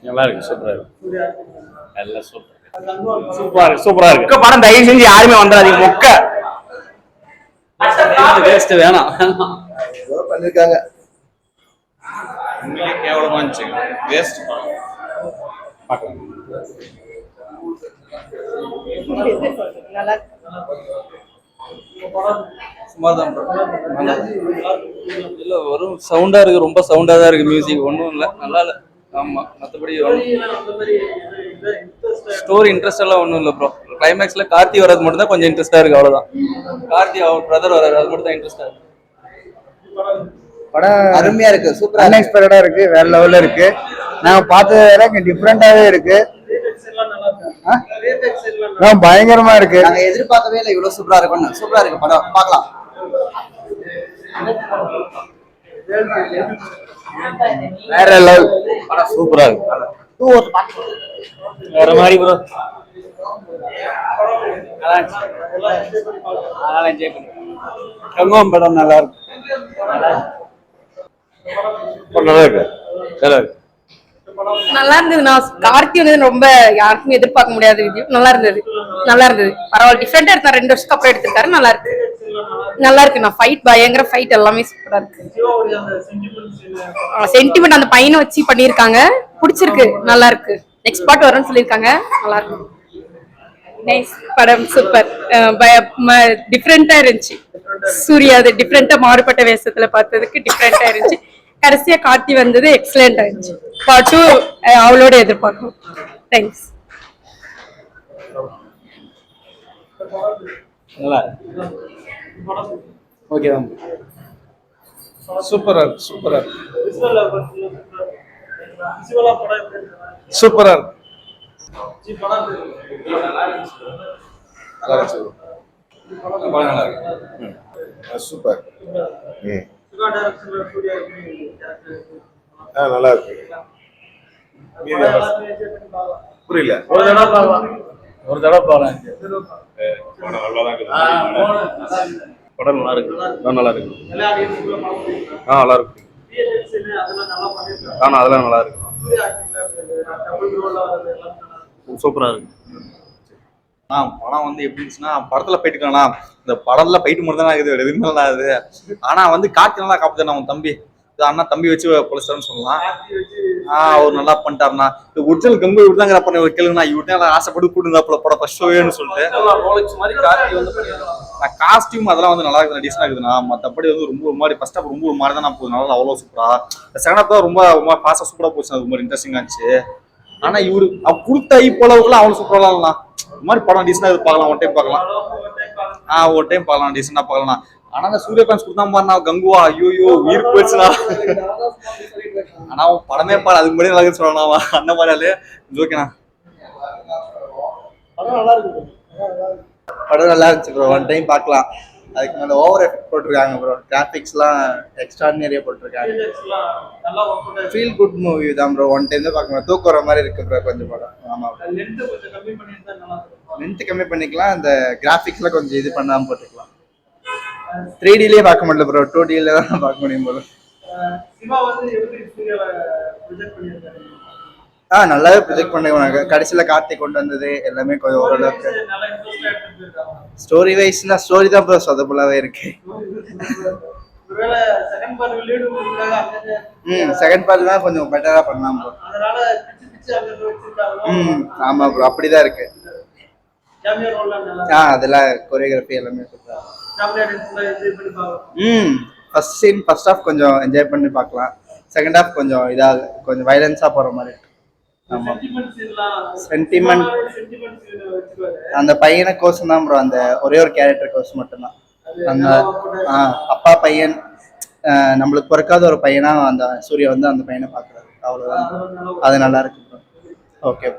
நல்லா இருக்கு, சூப்பரா இருக்கு, எல்லாம் சூப்பரா இருக்கு. படம் தயவு செஞ்சு யாருமே வந்துடாதீங்க, மொக்க வேஸ்ட் வேணாம் பண்ணிருக்காங்க. உண்மையிலே கேவலமா இருந்துச்சு, வேஸ்ட். இல்ல வரும் சவுண்டா இருக்கு, ரொம்ப சவுண்டா தான் இருக்கு. மியூசிக் ஒன்றும் இல்லை, நல்லா இல்லை. ஆமா, மற்றபடி ஸ்டோரி இன்ட்ரெஸ்ட் எல்லாம் ஒன்றும் இல்லை ப்ரோ. கிளைமேக்ஸ்ல கார்த்தி வர்றது மட்டும் தான் கொஞ்சம் இன்ட்ரெஸ்டா இருக்கு, அவ்வளவுதான். கார்த்தி அவர் பிரதர் வர்றாரு, அது மட்டும் தான் இன்ட்ரெஸ்டா இருக்கு. படம் அருமையா இருக்கு, சூப்பரா அன்எக்ஸ்பெக்டடா இருக்கு, வேற லெவல்ல இருக்கு. நாங்க பார்த்தத விட இங்க டிஃப்ரெண்டாவே இருக்கு, பயங்கரமா இருக்கு. நாங்க எதிர்பார்க்கவே இல்லை இவ்வளவு சூப்பரா இருக்கும்னு. சூப்பரா இருக்கு படம், பார்க்கலாம். வேற லெவல் படம், சூப்பரா இருக்கு. வேற மாதிரி ப்ரோ, கங்கம் படம் நல்லா இருக்கு, நல்லா இருக்கு, நல்லா இருக்கு. நல்லா இருந்தது. நான் கார்த்தி வந்து ரொம்ப யாருக்கும் எதிர்பார்க்க முடியாத வீடியோ. நல்லா இருந்தது, நல்லா இருந்தது, பரவாயில்ல. டிஃப்ரெண்டா எடுத்தா, 2 வருஷத்துக்கு அப்புறம் எடுத்திருக்காரு. நல்லா இருக்கு, நல்லா இருக்கு. நான் ஃபைட், பயங்கர ஃபைட், எல்லாமே சூப்பரா இருக்கு. சென்டிமெண்ட் அந்த பையனை வச்சு பண்ணிருக்காங்க, பிடிச்சிருக்கு, நல்லா இருக்கு. நெக்ஸ்ட் பார்ட் வரும்னு சொல்லியிருக்காங்க, நல்லா இருக்கு. நைஸ் படம், சூப்பர். டிஃப்ரெண்டா இருந்துச்சு. சூர்யா அது டிஃப்ரெண்டா மாறுபட்ட வேஷத்துல பார்த்ததுக்கு டிஃப்ரெண்டா இருந்துச்சு. கடைசியா கார்த்தி வந்தது எக்ஸலென்ட் ஆயிருச்சு. பார்ட் 2 அவளோட எதிர்பார்க்கணும். தேங்க்ஸ். நல்லா ஓகே தான், சூப்பரா இருக்கு, சூப்பரா இருக்கு, சூப்பரா இருக்கு. சூப்பர். நல்லா இருக்கு. புரியல, ஒரு தடவை பார்க்கலாம். படம் நல்லா இருக்கு, நல்லா இருக்கு, நல்லா இருக்கு. அதெல்லாம் நல்லா இருக்கு, சூப்பரா இருக்கு. படம் வந்து எப்படி இருந்துச்சுன்னா, படத்துல போயிட்டு இருக்கானா, இந்த படத்துல போயிட்டு மட்டும் தான் இருக்குது, எதுவுமே நல்லா இது. ஆனா வந்து கார்த்தி நல்லா காப்பாத்தானா, அவன் தம்பி அண்ணா தம்பி வச்சு பொலிச்சாருன்னு சொல்லலாம். அவர் நல்லா பண்ணிட்டாருண்ணா. ஒரிஜினல் கம்பி விட்டுதாங்கிற பண்ண ஒரு கேளுங்கண்ணா, இவர்கிட்ட ஆசைப்பட்டு கூட்டுந்தாப்புல படம் ஃபர்ஸ்ட் ஷோவேன்னு சொல்லிட்டு. நான் காஸ்டியூம் அதெல்லாம் வந்து நல்லா இருக்குது, டீசெண்டாக இருக்குதுண்ணா. மற்றபடி வந்து ரொம்ப ஒரு மாதிரி ஃபர்ஸ்ட் ஆஃப் ரொம்ப ஒரு மாதிரி தான் போகுது, நல்லா அவ்வளோ சூப்பரா. செகண்ட் ஆஃப் தான் ரொம்ப ரொம்ப ஃபாஸ்ட்டாக சூப்பராக போச்சு, அது ரொம்ப இன்ட்ரெஸ்டிங்காக இருந்துச்சு. ஆனா இவரு கொடுத்த இப்போலாம் அவ்வளோ சூப்பராக இல்லைண்ணா. இந்த மாதிரி படம் டீசெண்டாக இது பார்க்கலாம், ஒன் டைம் பார்க்கலாம். ஒரு டைம் பார்க்கலாம், டீசெண்டாக பார்க்கலாம். ஆனா அந்த சூரியகாந்த் கொடுத்தா பாருண்ணா, கங்குவா ஐயோ உயிர் போயிடுச்சுண்ணா. ஆனா அவன் படமே பாரு, அதுக்கு முன்னாடி நல்லா சொல்லலாம், அந்த மாதிரி ஓகேண்ணா. படம் நல்லா இருந்துச்சு ப்ரோ, ஒன் டைம் பார்க்கலாம். அதுக்கு மேலே ஓவர் எஃபெக்ட் போட்டிருக்காங்க ப்ரோ, கிராஃபிக்ஸ்லாம் எக்ஸ்ட்ராடினரியாக போட்டிருக்காங்க. ஃபீல் குட் மூவி தான் ப்ரோ, ஒன் டைம் தான் பார்க்கணும். தூக்கம் வர மாதிரி இருக்கு ப்ரோ கொஞ்சம் படம். ஆமாம், லென்த் கம்மி பண்ணிக்கலாம், அந்த கிராஃபிக்ஸ்லாம் கொஞ்சம் இது பண்ணாமல் போட்டுக்கலாம். 3Dலேயே பார்க்க முடியல ப்ரோ, 2Dல தான் பார்க்க முடியும் போல. நல்லாவே ப்ரொஜெக்ட் பண்ணுவாங்க. கடைசியில் கார்த்தி கொண்டு வந்தது எல்லாமே கொஞ்சம் ஓரளவுக்கு. ஸ்டோரி வைஸ்னா ஸ்டோரி தான் ப்ரோ சொதப்பலாவே இருக்கு. செகண்ட் பார்ட் தான் கொஞ்சம் பெட்டரா பண்ணலாம் ப்ரோ. ஆமா ப்ரோ, அப்படிதான் இருக்கு. அதெல்லாம் கொரியோகிராஃபி எல்லாமே ஃபர்ஸ்ட் சீன் ஃபர்ஸ்ட் ஹாஃப் கொஞ்சம் என்ஜாய் பண்ணி பார்க்கலாம். செகண்ட் ஹாஃப் கொஞ்சம் இதாக கொஞ்சம் வைலன்ஸா போற மாதிரி இருக்கு. ஆமா, சென்டிமெண்ட் அந்த பையனை கோசம் தான் ப்ரோ, அந்த ஒரே ஒரு கேரக்டர் கோசம் மட்டும்தான். அந்த அப்பா பையன் நம்மளுக்கு பிறக்காத ஒரு பையனா அந்த சூர்யா வந்து அந்த பையனை பாக்குறாரு, அவ்வளவுதான். அது நல்லா இருக்கு ப்ரோ. ஓகே.